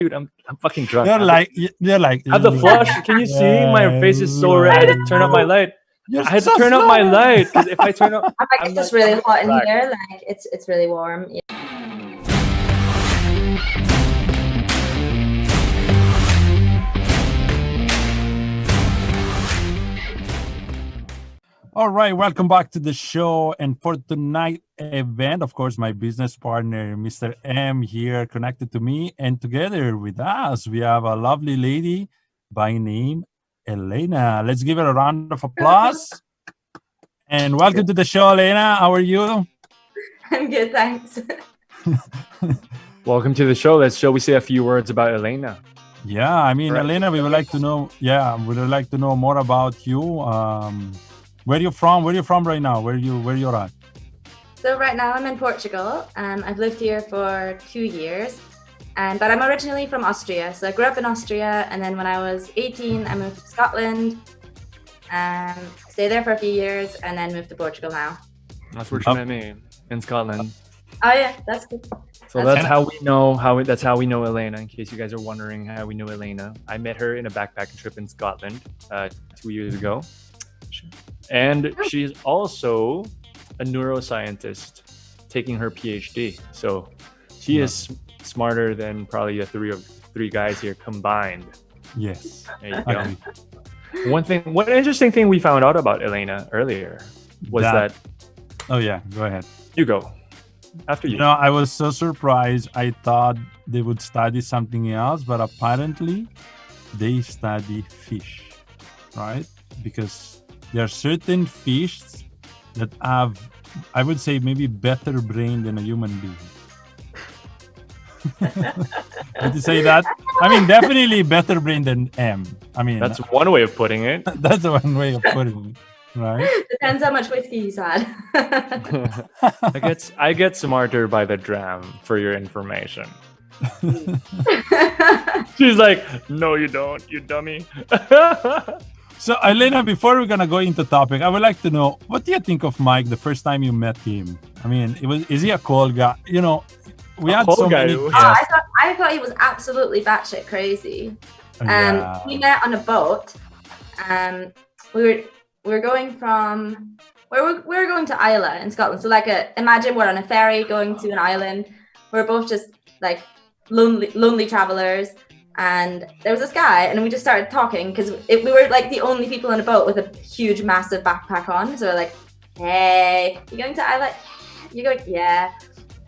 Dude, I'm fucking drunk. You're like. I have the flush. Can you see? My face is so red. I had to turn up my light. I had to turn up my light because if I turn up, it's just really hot in here. Like it's really warm. Yeah. All right, welcome back to the show. And for tonight's event, of course, my business partner, Mr. M, here connected to me. And together with us, we have a lovely lady by name Elena. Let's give her a round of applause. And welcome to the show, Elena. How are you? I'm good, thanks. Welcome to the show. Shall we say a few words about Elena? Yeah, I mean, Right. Elena, we would like to know. Yeah, we would like to know more about you. Where you from? Where you from right now? Where you're at? So right now I'm in Portugal. I've lived here for 2 years, but I'm originally from Austria. So I grew up in Austria, and then when I was 18, I moved to Scotland. Stayed there for a few years, and then moved to Portugal now. That's where she met me, in Scotland. Oh yeah, that's good. So that's how we know Elena. In case you guys are wondering how we know Elena, I met her in a backpacking trip in Scotland 2 years ago, and she's also a neuroscientist taking her PhD. So she is smarter than probably the three guys here combined. Yes. There you go. One interesting thing we found out about Elena earlier was that. Oh yeah, go ahead. You go. After you. You know, I was so surprised. I thought they would study something else, but apparently they study fish, right? Because there are certain fish that have, I would say, maybe better brain than a human being. Did you say that? I mean, definitely better brain than M. I mean, that's one way of putting it. That's one way of putting it, right? Depends how much whiskey he's had. I get smarter by the dram, for your information. She's like, no, you don't, you dummy. So, Elena, before we're gonna go into topic, I would like to know, what do you think of Mike the first time you met him? I mean, is he a cool guy? You know, we had so many. I thought he was absolutely batshit crazy. We met on a boat. We were going from we were going to Islay in Scotland. So imagine we're on a ferry going to an island. We're both just like lonely travelers. And there was this guy, and we just started talking because we were like the only people on a boat with a huge, massive backpack on. So we're like, "Hey, you going to Islay? You going? Yeah."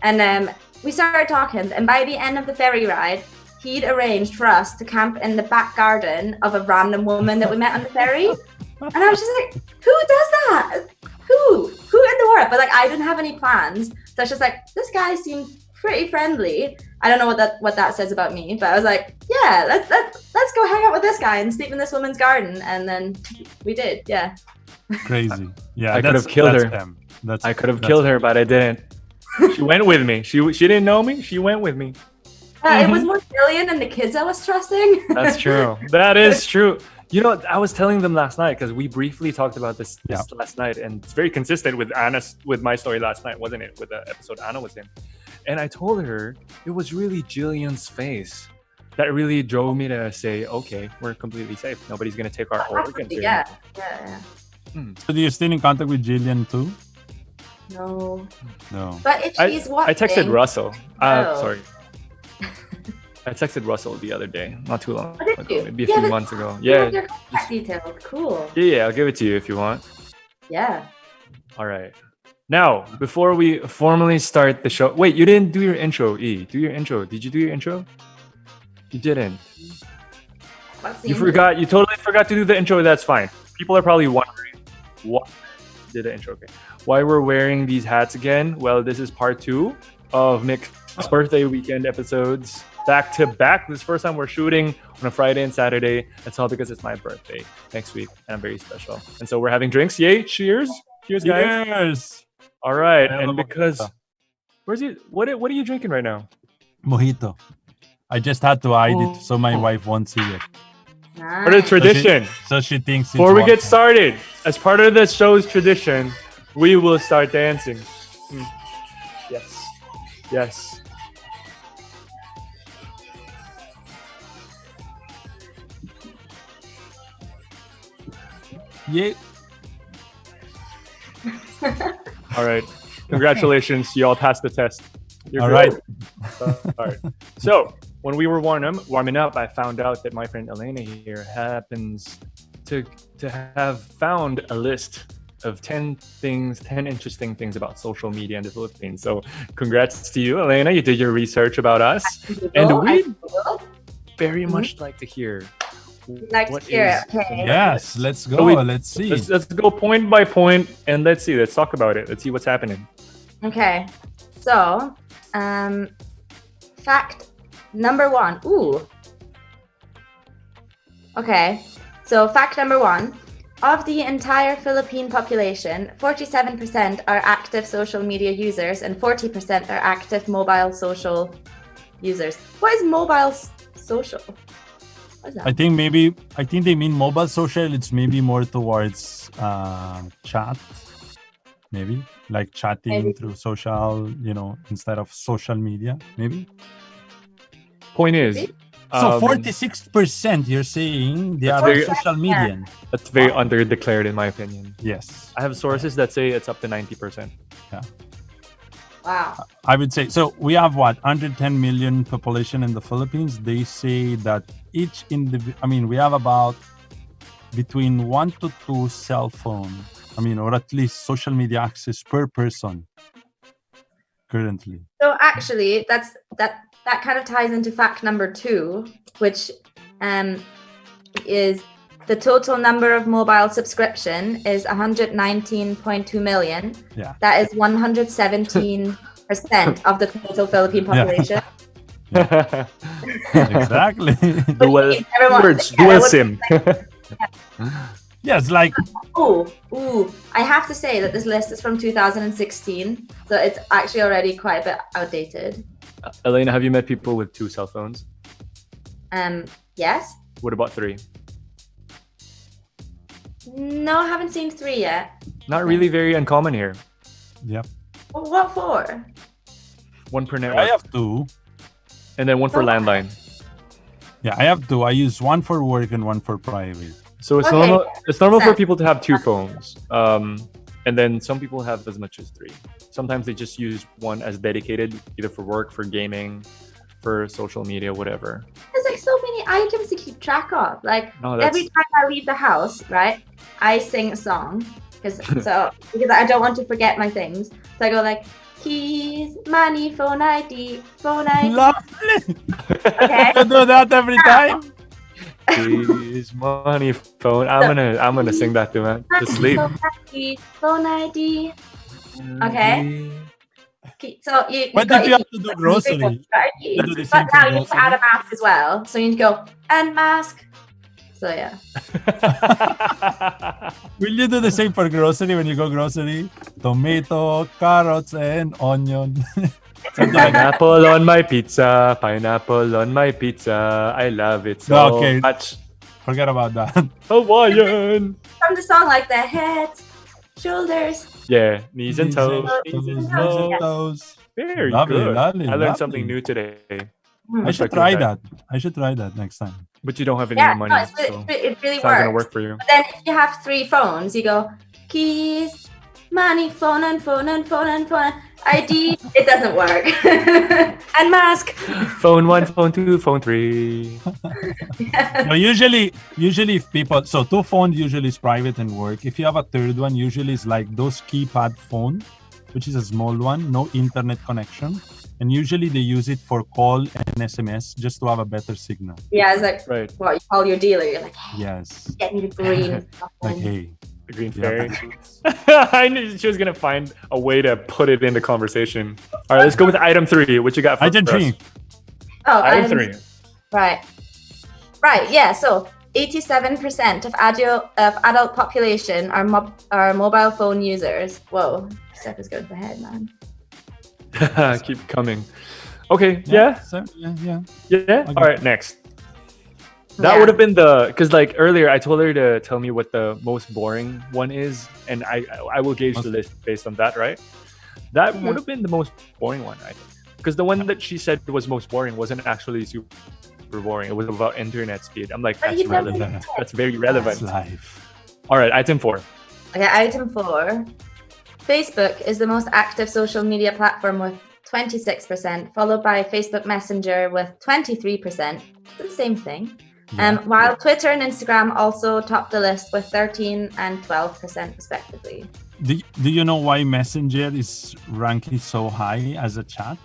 And we started talking, and by the end of the ferry ride, he'd arranged for us to camp in the back garden of a random woman that we met on the ferry. And I was just like, "Who does that? Who in the world?" But like, I didn't have any plans, so I was just like, "This guy seemed pretty friendly." I don't know what that says about me, but I was like, yeah, let's go hang out with this guy and sleep in this woman's garden, and then we did. Yeah. Crazy. Yeah, I could have killed her. I could have killed her, but I didn't. She went with me. She didn't know me. She went with me. It was more Jillian than the kids I was trusting. That's true. That is true. You know, I was telling them last night because we briefly talked about this last night, and it's very consistent with my story last night, wasn't it? With the episode Anna was in. And I told her it was really Jillian's face that really drove me to say, okay, we're completely safe. Nobody's going to take our organs. Yeah. So do you still in contact with Jillian too? No. But if she's watching... I texted Russell. Sorry. I texted Russell the other day, not too long ago, maybe a few months ago. Yeah. Your contact details. Cool. Yeah, I'll give it to you if you want. Yeah. All right. Now, before we formally start the show, wait, you didn't do your intro, E. Do your intro. Did you do your intro? You didn't. You forgot. You totally forgot to do the intro. That's fine. People are probably wondering what did the intro. Okay. Why we're wearing these hats again? Well, this is part 2 of Mick's birthday weekend episodes. Back to back. This is the first time we're shooting on a Friday and Saturday. That's all because it's my birthday next week, and I'm very special. And so we're having drinks. Yay! Cheers! Cheers, guys! Cheers! All right, and because where's he? What are you drinking right now? Mojito. I just had to hide it so my wife won't see it. Nice. Part of tradition. So she thinks. Before we get started, as part of the show's tradition, we will start dancing. Yes. Yeah. All right. Congratulations. You all passed the test. You're All good. right. All right. So when we were warming up, I found out that my friend Elena here happens to have found a list of 10 interesting things about social media in the Philippines. So congrats to you, Elena. You did your research about us. And we'd very much like to hear. Like to hear it. Okay. Yes, let's go. Let's see. Let's go point by point and let's see. Let's talk about it. Let's see what's happening. Okay. So, fact number 1. Ooh. Okay. So fact number 1. Of the entire Philippine population, 47% are active social media users and 40% are active mobile social users. What is mobile social? What is that? I think they mean mobile social. It's maybe more towards chat, maybe like chatting through social, instead of social media, maybe. Point is, so 46% you're saying they are on social media. That's very underdeclared in my opinion. Yes. I have sources that say it's up to 90%. Yeah. Wow. I would say, so we have 110 million population in the Philippines. They say that each we have about between 1 to 2 cell phone, or at least social media access per person currently. So actually, that kind of ties into fact number 2, which is the total number of mobile subscription is 119.2 million. Yeah. That is 117% of the total Philippine population. Yeah. Exactly. Dual SIM. Yes, like. Ooh. I have to say that this list is from 2016, so it's actually already quite a bit outdated. Elena, have you met people with 2 cell phones? Yes. What about 3? No, I haven't seen 3 yet. Not really very uncommon here. Yep. Well, what for? 1 per network. I have 2. And then 1 for landline. Yeah, I have 2. I use 1 for work and 1 for private. So it's normal. It's normal for people to have 2 phones. And then some people have as much as 3. Sometimes they just use 1 as dedicated, either for work, for gaming, for social media, whatever. There's like so many items to keep track of. Like every time I leave the house, right, I sing a song because I don't want to forget my things. So I go like keys, money, phone ID, phone ID. Lovely. Okay. I do that every time. Keys, money, phone. I'm gonna sing that to sleep. Phone ID. Okay. So you. What if you have to do grocery? But now you have to add a mask as well. So you need to go and mask. So yeah. Will you do the same for grocery when you go grocery? Tomato, carrots, and onion. Pineapple on my pizza. Pineapple on my pizza. I love it so much. Forget about that. Hawaiian. From the song, like the heads, shoulders. Yeah, knees and toes. Toes. Very lovely, good. Lovely, I learned something new today. I should try that. I should try that next time. But you don't have any money. No, it really it's works. not gonna work for you. But then if you have 3 phones, you go keys, money, phone and phone and phone and phone. ID, it doesn't work. And mask. Phone 1, phone 2, phone 3. No, usually if people, so 2 phones usually is private and work. If you have a 3rd one, usually it's like those keypad phone, which is a small one, no internet connection. And usually they use it for call and SMS just to have a better signal. Yeah, it's like, what, you call your dealer, you're like, yes. Get me the green. Like, hey. The green fairy. I knew she was going to find a way to put it in the conversation. All right, let's go with item 3. What you got for item 3? Oh, item 3. Right, yeah. So 87% of adult population are mobile phone users. Whoa, Steph is going ahead, man. Keep coming. Okay, yeah. All right, next. That would have been because like earlier I told her to tell me what the most boring one is, and I will gauge the list based on that, right? That would have been the most boring one, I think, because the one that she said was most boring wasn't actually super boring. It was about internet speed. I'm like, that's relevant. That's very relevant. That's life. All right, item 4. Okay, item 4. Facebook is the most active social media platform with 26%, followed by Facebook Messenger with 23%. The same thing. While Twitter and Instagram also top the list with 13 and 12% respectively. Do you know why Messenger is ranking so high as a chat?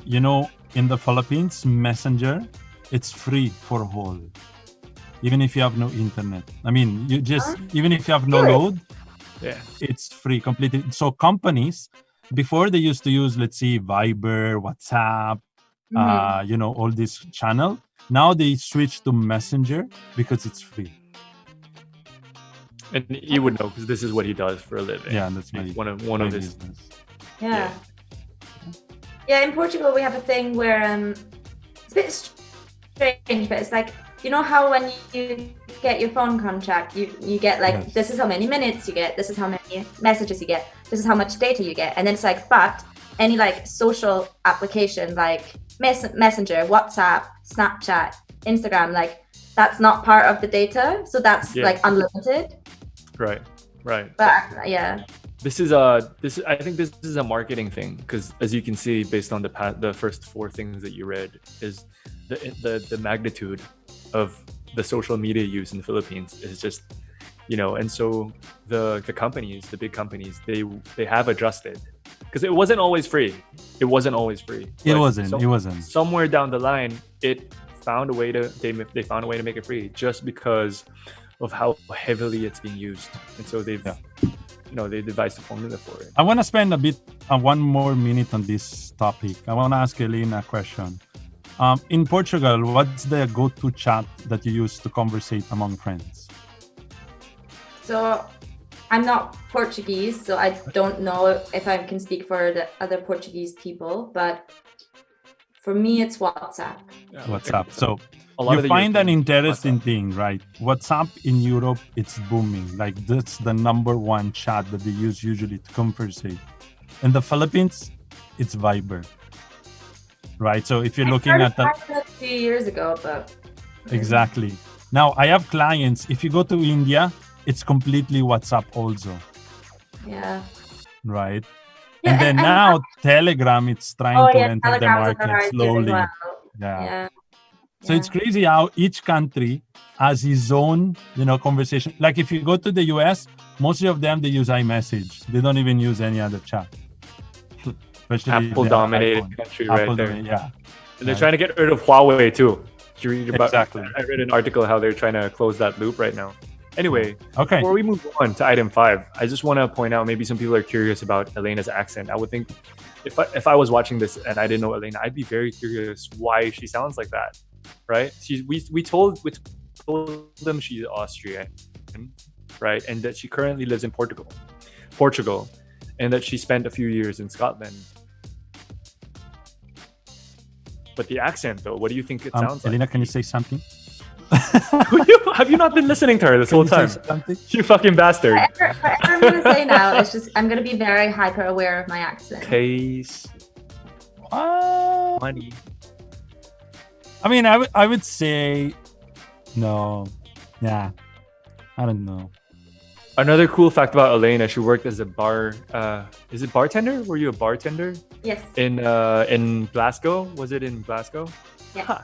You know, in the Philippines, Messenger, it's free for whole. Even if you have no internet. I mean, you just, even if you have no load, it's free completely. So companies, before they used to use, let's see, Viber, WhatsApp, you know, all this channel. Now they switch to Messenger because it's free. And you would know because this is what he does for a living. Yeah, that's one of his. business. Yeah. In Portugal we have a thing where it's a bit strange, but it's like, you know how when you get your phone contract, you get like, this is how many minutes you get, this is how many messages you get, this is how much data you get, and then it's like, but any like social application like Messenger, WhatsApp, Snapchat, Instagram, like that's not part of the data, so that's like unlimited. Right. But yeah. This is I think this is a marketing thing, because as you can see, based on the first 4 things that you read, is the magnitude of the social media use in the Philippines is just, you know, and so the companies, the big companies, they have adjusted, because it wasn't always free. It wasn't. Somewhere down the line, it found a way to they found a way to make it free, just because of how heavily it's being used, and so they've. You know, they devised a formula for it. I want to spend one more minute on this topic. I want to ask Elena a question. In Portugal, what's the go-to chat that you use to conversate among friends? So I'm not Portuguese, so I don't know if I can speak for the other Portuguese people, but for me, it's WhatsApp. WhatsApp. So you find an interesting thing, right? WhatsApp in Europe, it's booming. Like that's the number 1 chat that they use usually to conversate. In the Philippines, it's Viber, right? So if you're looking at that a few years ago, but exactly. Now I have clients. If you go to India, it's completely WhatsApp also. Yeah. Right. And then now Telegram, it's trying to enter the market slowly. Well. Yeah. So it's crazy how each country has its own, you know, conversation. Like if you go to the US, most of them, they use iMessage. They don't even use any other chat. Especially Apple-dominated country right there. Yeah. And they're trying to get rid of Huawei too. Did you read about exactly. I read an article how they're trying to close that loop right now. Anyway, okay. Before we move on to item 5, I just want to point out, maybe some people are curious about Elena's accent. I would think if I was watching this and I didn't know Elena, I'd be very curious why she sounds like that, right? We told them she's Austrian, right? And that she currently lives in Portugal, and that she spent a few years in Scotland. But the accent, though, what do you think it sounds like? Elena, can you say something? Have you not been listening to her this whole time? You fucking bastard. Whatever I'm going to say now is just, I'm going to be very hyper aware of my accent. Case. Money. I mean, I would say no. Yeah. I don't know. Another cool fact about Elena, she worked as a is it bartender? Were you a bartender? Yes. In Glasgow? Was it in Glasgow? Yeah.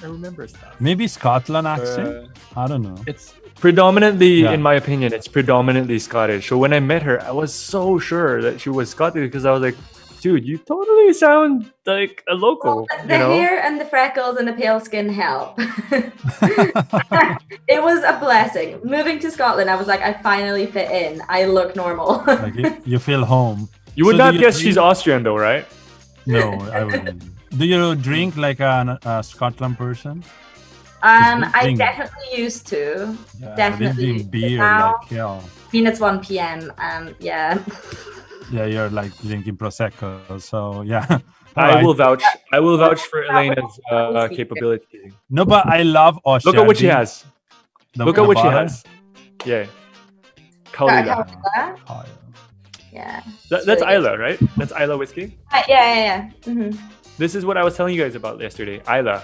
I remember stuff. Maybe Scotland accent? I don't know. It's predominantly, in my opinion, it's predominantly Scottish. So when I met her, I was so sure that she was Scottish because I was like, dude, you totally sound like a local. Well, the hair and the freckles and the pale skin help. It was a blessing. Moving to Scotland, I was like, I finally fit in. I look normal. Like you feel home. You would not guess she's Austrian though, right? No, I wouldn't. Do you drink like a Scotland person? I definitely used to. Yeah, definitely. Drink beer now, like hell. I mean, it's 1 p.m. Yeah. Yeah, you're like drinking prosecco. So yeah. I will vouch for Elena's capability. No, but I love Austria. Look at what she has. Look at what she has. Yeah. Kaulila. Yeah. That's really Isla, right? That's Isla whiskey? Yeah. Mm-hmm. This is what I was telling you guys about yesterday. Isla.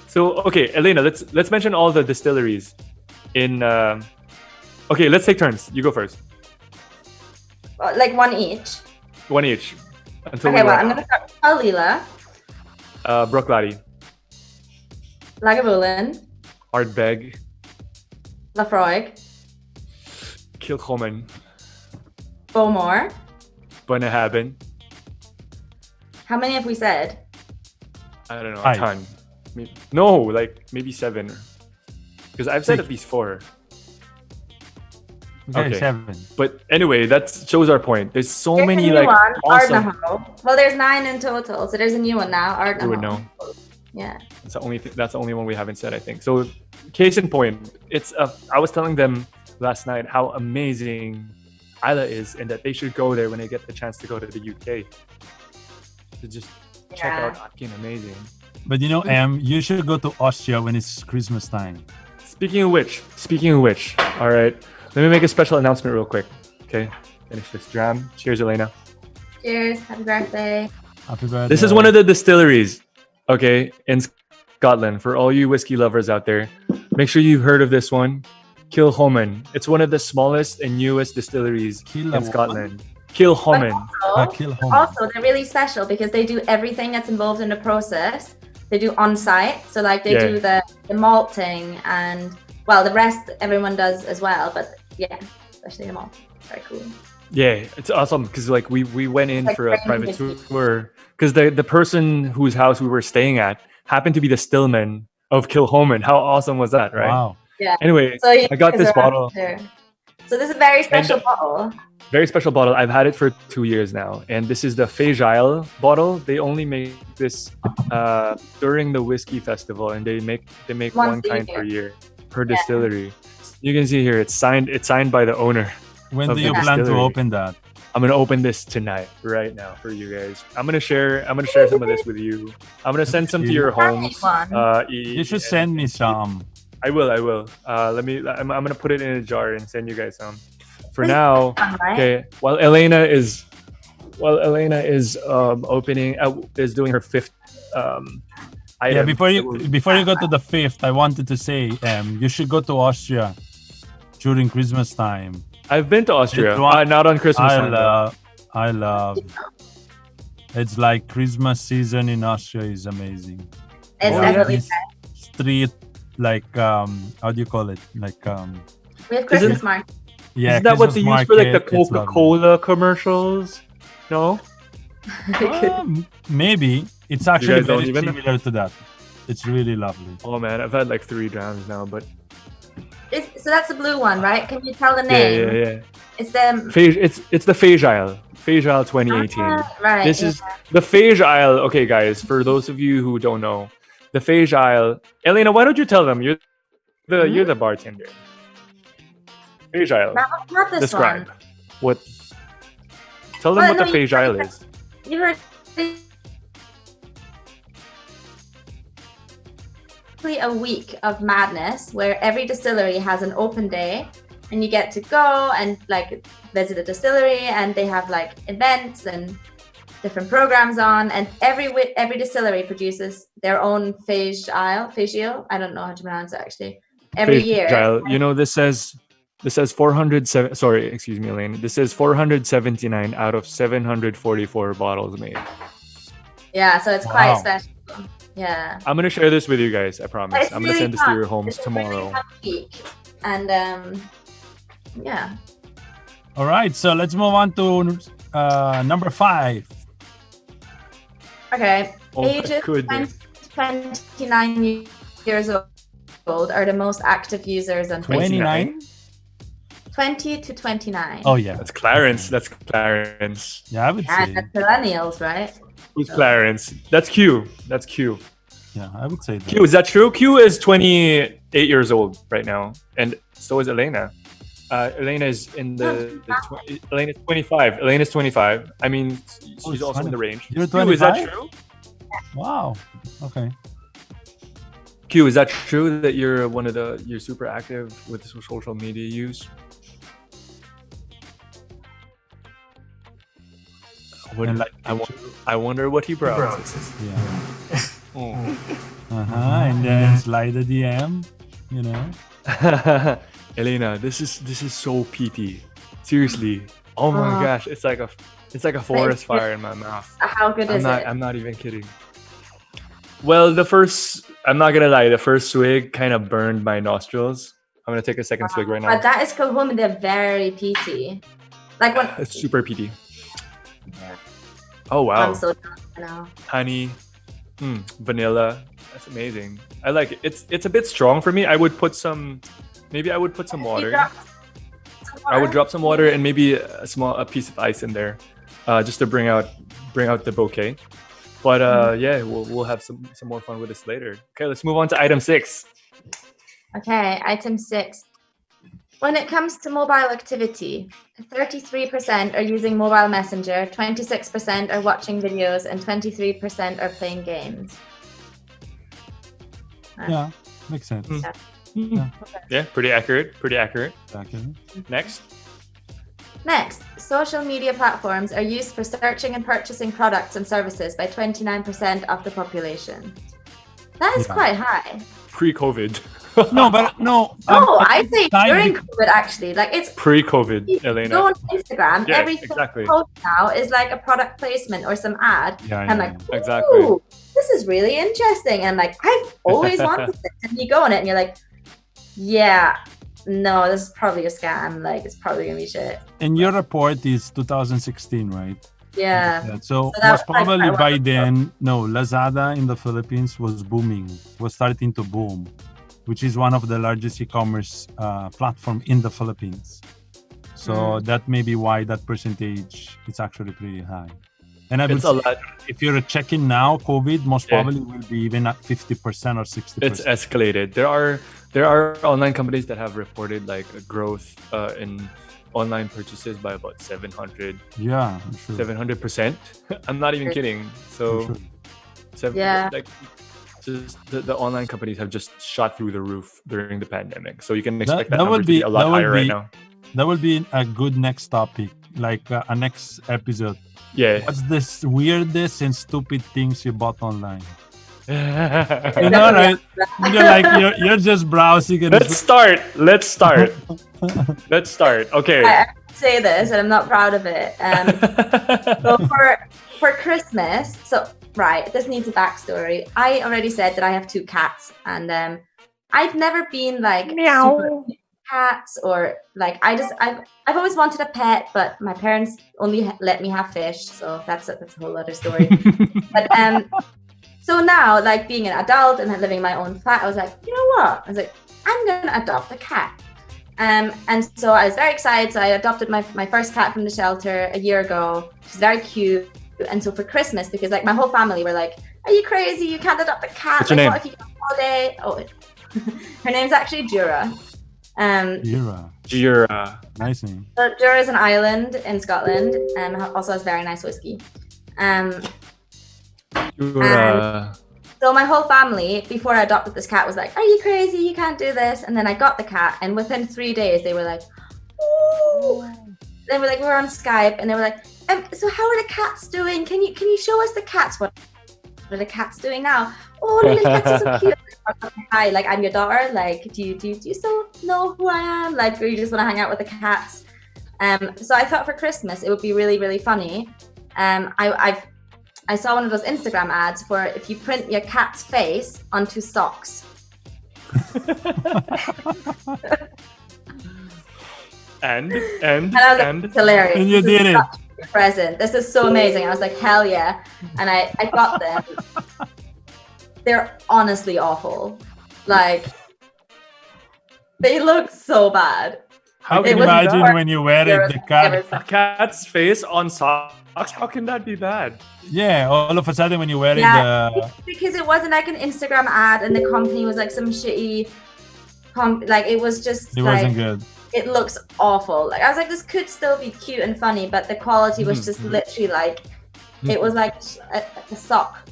So, okay, Elena, let's mention all the distilleries in. Okay, let's take turns. You go first. Like one each. One each. Until Okay, we well, run I'm gonna start with Kalila, out. Brooklady, Lagavulin, Ardbeg, Lafroig, Kilchoman, Bowmore. Bunahabin. How many have we said? I don't know, a 5. ton. No, like maybe 7. Because I've said 6. at least 4. Okay, 7. But anyway, that shows our point. There's so There's many a new like one, awesome. Ardnaho. Well, there's 9 in total, so there's a new one now, Ardnaho. You would know. Yeah. That's the only that's the only one we haven't said, I think. So, case in point, it's I was telling them last night how amazing Isla is, and that they should go there when they get the chance to go to the UK to just check Yeah. out fucking amazing. But you know, you should go to Austria when it's Christmas time. Speaking of which, all right, let me make a special announcement real quick. Okay, finish this dram. Cheers, Elena. Cheers. Happy birthday. Happy birthday. This is one of the distilleries, okay, in Scotland. For all you whiskey lovers out there, make sure you've heard of this one, Kilchoman. It's one of the smallest and newest distilleries in Scotland. Kilchoman. Also, they're really special because they do everything that's involved in the process. They do on site, so like they do the malting and well, the rest everyone does as well. But yeah, especially the malt. Very cool. Yeah, it's awesome because like we went in Like for a private whiskey. tour because the person whose house we were staying at happened to be the stillman of Kilchoman. How awesome was that, right? Wow. Yeah. Anyway, So I got this bottle. Here. So this is a very special bottle. Very special bottle. I've had it for 2 years now, and this is the Fagile bottle. They only make this during the whiskey festival, and they make one kind per year per distillery. You can see here it's signed by the owner. When of do the you plan to distillery. open that? I'm gonna open this tonight, right now, for you guys. I'm gonna share some of this with you. I'm gonna send some to your homes. You should send me some. I will. I'm gonna put it in a jar and send you guys some. For now, okay. While Elena is opening is doing her 5th item. Yeah, before you go to the 5th, I wanted to say you should go to Austria during Christmas time. I've been to Austria, not on Christmas time. I love. It's like Christmas season in Austria is amazing. It's All definitely these street, like how do you call it? Like we have Christmas market. yeah. Isn't that what they use for like the Christmas market, it's Coca-Cola commercials? No. lovely. Maybe it's actually guys don't very even- similar to that. It's really lovely. Oh man, I've had like 3 drams now, but So that's the blue one, right? Can you tell the name? yeah. It's the It's the Fagile 2018. right. This is the Fagile. Okay, guys, for those of you who don't know, the Fagile. Elena, why don't you tell them? You're the bartender. Fagile. not this Describe one. what. Tell them Well, what the no, you- Fagile is. You heard a week of madness where every distillery has an open day and you get to go and like visit a distillery and they have like events and different programs on, and every distillery produces their own fagial. I don't know how to pronounce it actually. Every year. Fagile. You know, this says 407. Sorry, excuse me, Elaine. This says 479 out of 744 bottles made. Yeah, so it's quite special. Yeah. I'm gonna share this with you guys. I promise. It's I'm gonna really send this to fun. your homes It's a really tomorrow. fun week. And yeah. All right, so let's move on to number 5. Okay. Oh my Ages goodness. 29 years old are the most active users on Facebook. 29. 20 to 29. Oh yeah, That's Clarence. That's Clarence. yeah, I would Yeah, say. that's millennials, right? Who's Clarence? That's Q. That's Q. Yeah, I would say that. Q, is that true? Q is 28 years old right now, and so is Elena. Elena is in Elena's 25. Elena's 25. I mean, she's also in the range. You're Q, is that 25? true? Wow. Okay. Q, is that true that you're you're super active with social media use? And like I wonder what he browses. yeah. Oh. And then slide the DM. you know. Elena, this is so PT. Seriously. Oh my Oh. gosh, it's like a forest fire in my mouth. How good is it? I'm not even kidding. Well, I'm not gonna lie, the first swig kind of burned my nostrils. I'm gonna take a second swig right now. But that is Kahum, they're very peaty. Like when It's super PT. Oh wow. I'm so drunk now. Honey, vanilla. That's amazing. I like it. It's a bit strong for me. I would put some water. I would drop some water and maybe a piece of ice in there, just to bring out the bouquet. But yeah, we'll have some more fun with this later. Okay, let's move on to item 6. Okay, item 6. When it comes to mobile activity, 33% are using mobile messenger, 26% are watching videos, and 23% are playing games. Yeah, makes sense. Yeah, pretty accurate. Okay. Next, social media platforms are used for searching and purchasing products and services by 29% of the population. That is quite high. pre-COVID. No, but no. I say during COVID actually. Like it's pre-COVID, Elena. Go on Instagram, Yeah, everything exactly. post now is like a product placement or some ad. I'm like, exactly. ooh, this is really interesting. And like, I've always wanted this. And you go on it and you're like, yeah, no, this is probably a scam. Like, it's probably gonna be shit. And your report is 2016, right? Yeah. So that's most probably quite by well. then, no, Lazada in the Philippines was booming, was starting to boom, which is one of the largest e-commerce platform in the Philippines. So that may be why that percentage is actually pretty high. And I would say, if you're checking now, COVID most probably will be even at 50% or 60%. It's escalated. There are online companies that have reported like a growth in online purchases by about 700. Yeah, I'm sure. 700%. I'm not even kidding. So, like, just the online companies have just shot through the roof during the pandemic. So you can expect that number to be a lot higher right now. That will be a good next topic, like a next episode. Yeah. What's this weirdest and stupid things you bought online? You know, right? You're just browsing. And Let's start. Okay. I say this, and I'm not proud of it. So for Christmas, this needs a backstory. I already said that I have 2 cats, and I've never been like super cats or like I've always wanted a pet, but my parents only let me have fish, so that's a whole other story. But so now, like being an adult and living in my own flat, I was like, you know what? I was like, I'm gonna adopt a cat. And so I was very excited. So I adopted my first cat from the shelter a year ago. She's very cute. And so for Christmas, because like my whole family were like, "Are you crazy? You can't adopt a cat. What's your name? What if you go on holiday?" Oh, her name's actually Jura. Jura. Nice name. So Jura is an island in Scotland and also has very nice whiskey. Jura. So my whole family, before I adopted this cat, was like, "Are you crazy? You can't do this." And then I got the cat, and within 3 days, they were like, "Ooh." They were like, we were on Skype, and they were like, "So how are the cats doing? Can you show us the cats? What are the cats doing now? Oh, the little cats are so cute." Hi, like I'm your daughter. Like, do you still know who I am? Like, or you just want to hang out with the cats? So I thought for Christmas it would be really, really funny. I saw one of those Instagram ads for if you print your cat's face onto socks. and I was like, it's hilarious. And you did it. Present. This is so amazing. I was like, hell yeah. And I got them. They're honestly awful. Like, they look so bad. How can you imagine when you wear it, a cat's face on socks? How can that be bad? Yeah, all of a sudden when you're wearing because it wasn't like an Instagram ad and the company was like some shitty like it was just it wasn't good. It looks awful. Like I was like, this could still be cute and funny, but the quality was just literally like it was like a sock.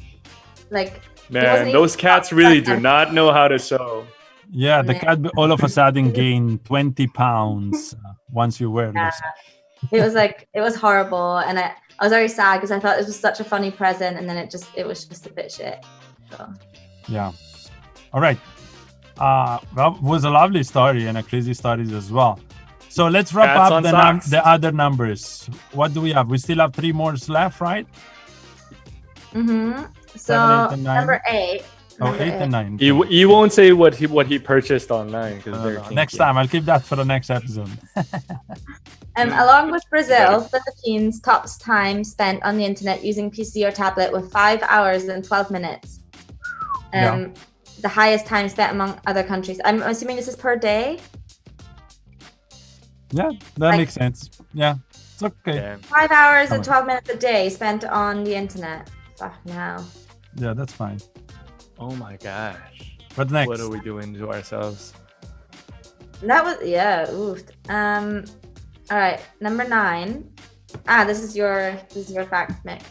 Like, man, those cats really do not know how to sew. Yeah, the cat all of a sudden gained 20 pounds once you wear this. It was horrible, and I was very sad because I thought this was such a funny present, and then it was just a bit shit. So. Yeah. All right. Well, was a lovely story and a crazy stories as well. So let's wrap Cats up on socks. the other numbers. What do we have? We still have 3 more left, right? Mm-hmm. So 7, 8, and 9. number 8. Oh, Number 8 and 9. He won't say what he purchased online because they're kinky. Next time, I'll keep that for the next episode. Along with Brazil, Philippines tops time spent on the internet using PC or tablet with 5 hours and 12 minutes. The highest time spent among other countries. I'm assuming this is per day. Yeah, that makes sense. Yeah, it's okay. Yeah. 5 hours and 12 minutes a day spent on the internet. Fuck now. Yeah, that's fine. Oh my gosh. But next, What are we doing to ourselves? That was oof. All right, number 9. This is your fact, Mick.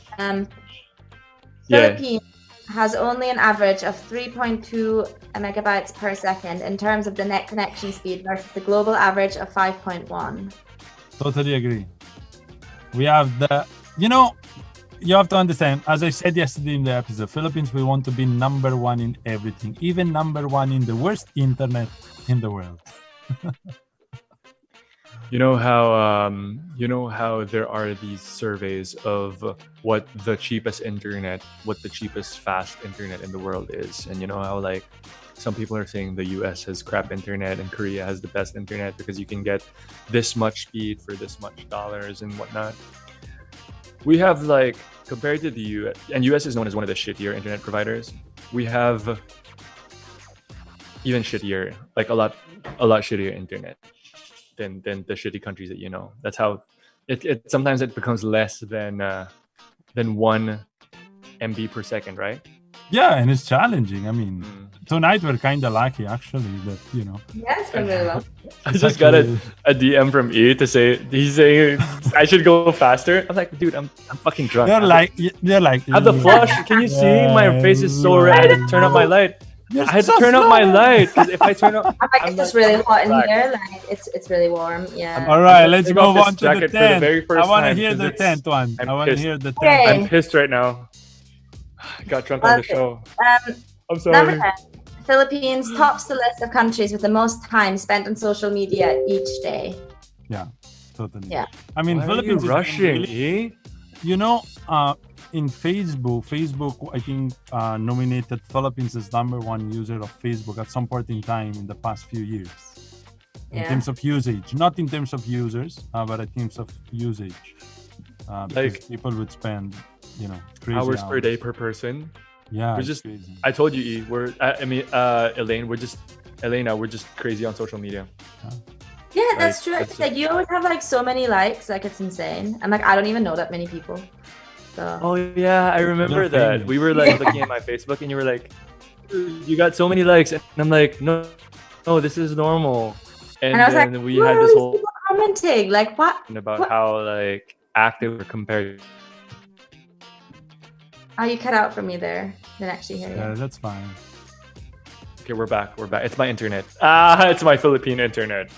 Philippines has only an average of 3.2 megabytes per second in terms of the net connection speed versus the global average of 5.1. Totally agree. We have you have to understand, as I said yesterday in the episode, Philippines, we want to be number 1 in everything, even number 1 in the worst internet in the world. You know how there are these surveys of what the cheapest fast internet in the world is, and you know how like some people are saying the US has crap internet and Korea has the best internet because you can get this much speed for this much dollars and whatnot. We have like, compared to the US, and US is known as one of the shittier internet providers. We have even shittier, like a lot shittier internet than the shitty countries that you know. That's how it sometimes it becomes less than 1 MB per second, right? Yeah, and it's challenging. I mean, tonight we're kind of lucky actually that Yeah, it's been really well. I just got a DM from E to say he's saying I should go faster. I'm like, dude, I'm fucking drunk. They're like I have the flush. Can you see? My face is so red. I had to turn up my light. I had to turn up my light because if I turn up, It's just really hot in here. Like it's really warm. Yeah. All right, let's taking off move this on to the jacket for the 10th. very first I want to time hear the 'cause 10th one. I'm I want to pissed. hear the 10th. Okay. I'm pissed right now. I got drunk on the show. I'm sorry. Number 10. Philippines tops the list of countries with the most time spent on social media each day. Yeah, totally. Yeah. I mean, Why are Philippines you is rushing, really- E? In Facebook, I think nominated Philippines as number 1 user of Facebook at some point in time in the past few years. In terms of usage, not in terms of users, but in terms of usage. Because people would spend, crazy hours per day per person. Yeah, We're it's just. crazy. I told you, E. Elaine. We're just crazy on social media. Yeah, that's Like, true. it's It's like you always have like so many likes, like it's insane. And like I don't even know that many people. So Oh yeah, I remember You're that. famous. We were like looking at my Facebook, and you were like, "You got so many likes," and I'm like, "No, this is normal." And I was like, then we "Who had are this these whole people commenting? Like what? about What? how like active we're compared. Oh, you cut out for me there. Didn't actually hear you. Yeah, that's fine. Okay, we're back. It's my internet. It's my Philippine internet.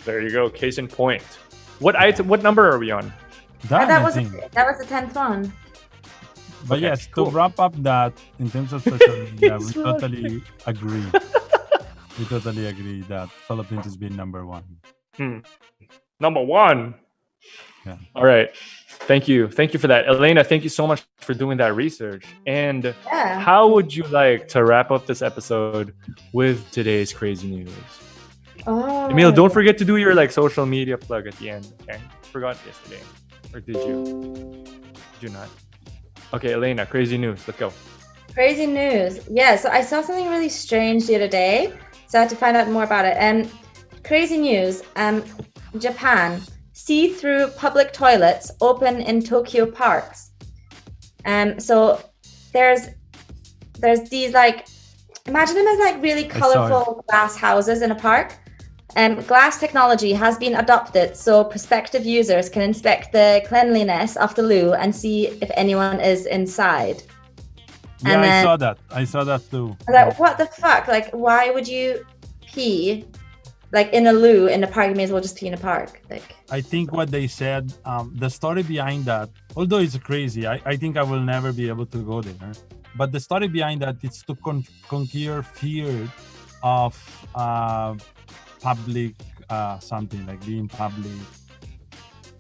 There you go. Case in point. What number are we on? That was thing. that was the 10th one. But Okay, yes, cool. to wrap up that, in terms of social media, we He's totally agree. We totally agree that Philippines has been number 1. Number 1. Yeah. All right. Thank you for that, Elena. Thank you so much for doing that research. And Yeah. how would you like to wrap up this episode with today's crazy news? Oh. Emil, don't forget to do your like social media plug at the end. Okay, forgot yesterday, or did you? Did you not? Okay, Elena, crazy news. Let's go. Crazy news. Yeah, so I saw something really strange the other day, so I had to find out more about it. Crazy news. Japan. See-through public toilets open in Tokyo parks. So there's these like, imagine them as like really colorful glass houses in a park. Glass technology has been adopted so prospective users can inspect the cleanliness of the loo and see if anyone is inside. Yeah, And then- I saw that too. I was like, what the fuck? Like, why would you pee like in a loo in the park? You may as well just pee in a park. Like, I think what they said, the story behind that, although it's crazy, I think I will never be able to go there. But the story behind that is to conquer fear of public something like being public.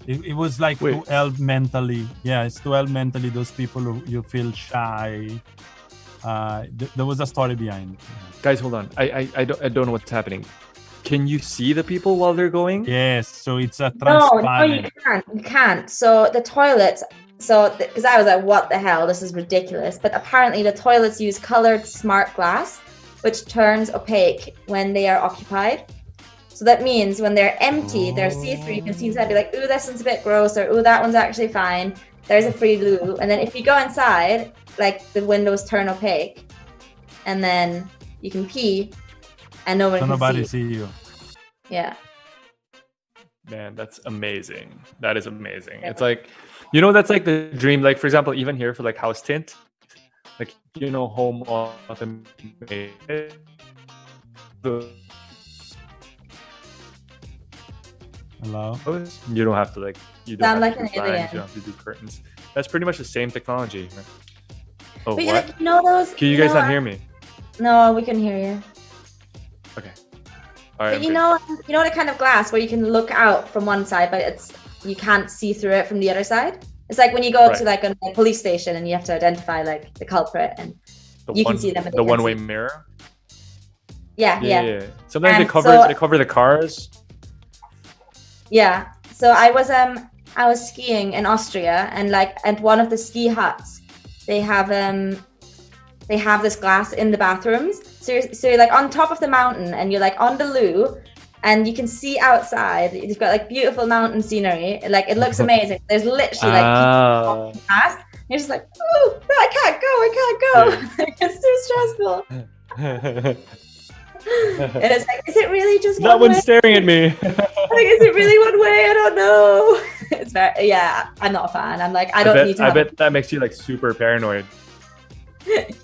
It was like Wait. too ill mentally. Yeah, it's too ill mentally. Those people who you feel shy. There was a story behind it. Guys, hold on. I don't know what's happening. Can you see the people while they're going? Yes, so it's a No, transparent. you can't. You can't. So the toilets. So because I was like, what the hell? This is ridiculous. But apparently the toilets use colored smart glass, which turns opaque when they are occupied. So that means when they're empty, they're see-through. You can see inside, be like, ooh, this one's a bit gross, or ooh, that one's actually fine. There's a free loo. And then if you go inside, like the windows turn opaque, and then you can pee, and no one So can nobody see. see you. Yeah. Man, that's amazing. That is amazing. It's like, you know, that's like the dream. Like, for example, even here for like house tint, like, you know, home automated. Hello. You don't have to like, you don't Sound have like to do an alien. blinds, you don't have to do curtains. That's pretty much the same technology. Oh, But what? like, you know those. Can you guys not hear me? No, we can hear you. Okay. All right. But you know the kind of glass where you can look out from one side, but you can't see through it from the other side. It's like when you go to like a police station and you have to identify like the culprit, and you can see them. The one-way mirror. Yeah. Sometimes they cover the cars. Yeah. So I was skiing in Austria, and like at one of the ski huts, they have this glass in the bathrooms. So you're like on top of the mountain, and you're like on the loo, and you can see outside. You've got like beautiful mountain scenery. Like it looks amazing. There's literally like people walking past. You're just like, oh, no, I can't go. It's too stressful. And it's like, is it really just that one one's way? staring at me. Like, is it really one way? I don't know. It's very, yeah, I'm not a fan. I'm like, I don't need to. I bet that makes you like super paranoid.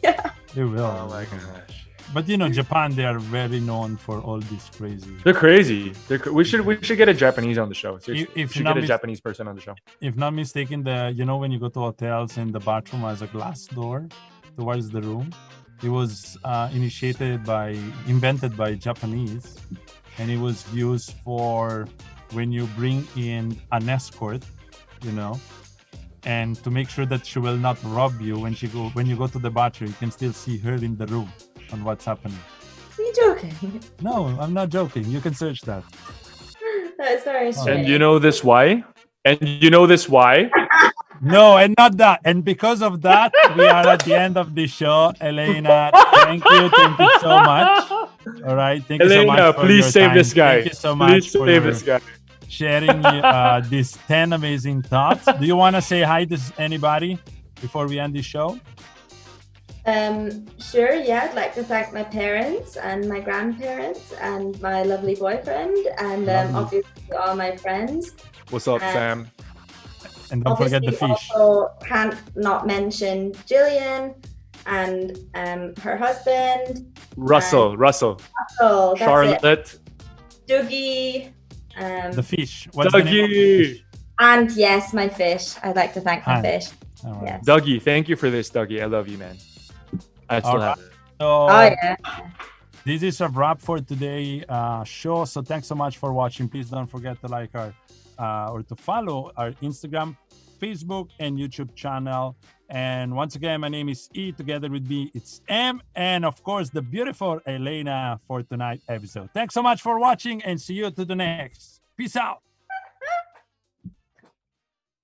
Yeah. You will. Oh my gosh. But you know, Japan, they are very known for all this crazy. They're crazy. We should get a Japanese on the show. Seriously. If we should not get a Japanese person on the show. If not mistaken, when you go to hotels and the bathroom has a glass door towards the room, it was invented by Japanese, and it was used for when you bring in an escort, you know, and to make sure that she will not rob you when you go to the bathroom, you can still see her in the room on what's happening. Are you joking? No, I'm not joking. You can search that. That is very strange. And you know this why? No, and not that. And because of that, we are at the end of the show. Elena, thank you so much. All right, thank you so much. Elena, please your save time. this guy. Thank you so much for this guy. sharing these 10 amazing thoughts. Do you want to say hi to anybody before we end the show? Sure, yeah. I'd like to thank my parents and my grandparents and my lovely boyfriend and obviously all my friends. What's up, Sam? And don't forget the fish. Also can't not mention Jillian and her husband. Russell. Oh, Charlotte. Dougie. The fish. What's the name of the fish? And yes, my fish. I'd like to thank my fish. All right. Yes. Dougie, thank you for this, Dougie. I love you, man. I still have it. So, Oh yeah. this is a wrap for today show. So thanks so much for watching. Please don't forget to like our or to follow our Instagram, Facebook, and YouTube channel. And once again, my name is E. Together with me, it's M. And of course, the beautiful Elena for tonight's episode. Thanks so much for watching, and see you to the next. Peace out.